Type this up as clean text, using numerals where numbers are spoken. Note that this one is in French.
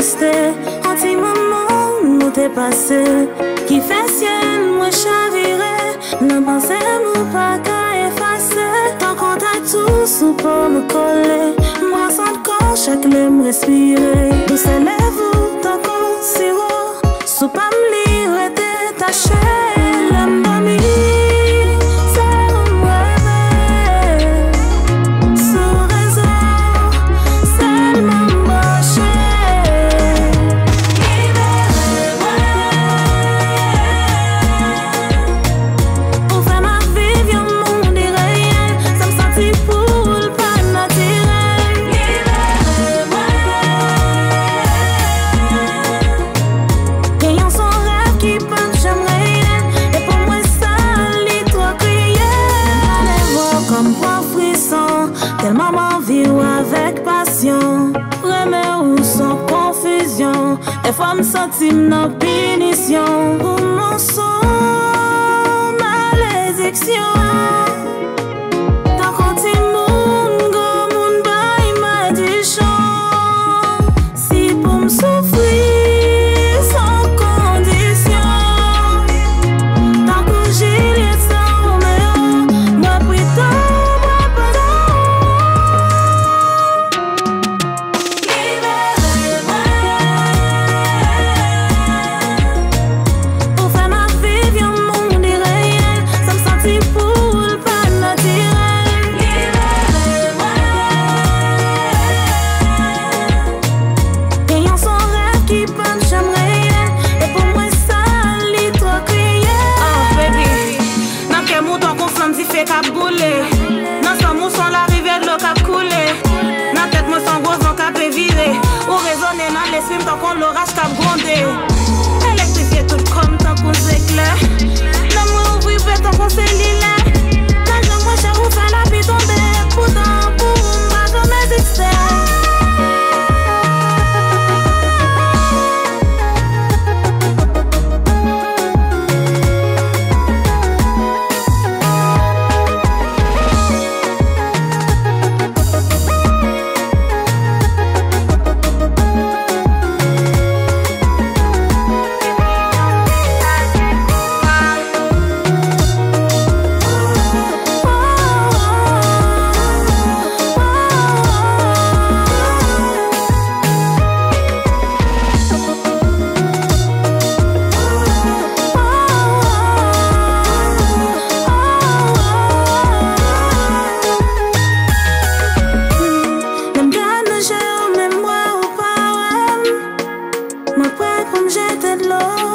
existait. Anti-maman, nous t'es passé. Qui fait ciel, moi chaviré. Ne pensez nous pas qu'à effacer. Tant qu'on t'a tous ou pas me coller. Moi sans corps, chaque lème respirer. Nous s'élève-vous, tant qu'on sirop. Sous pas me lire, détaché. L'âme d'amis. Tellement m'envie avec passion. Remets ou sans confusion. Des fois me sentis dans punition. Pour mon son, malédiction. Tant qu'on t'y moun, go moun bay malédiction. Si pour me souffrir sans condition. Tant que j'ai les sans Roméo, moi prétends. Nan san mou son la rivière de l'eau cap coulé. Nan tête moi son gros vent cap virer. Ou raisonner dans l'esprit tant qu'on l'orage cap gronder. Électrifié tout comme tant qu'on s'éclaire. L'amour ouvri tant qu'on s'élire. Quand moi cher ou fait la vie tomber. Pourtant pour moi jamais exister. Comme j'étais de l'eau.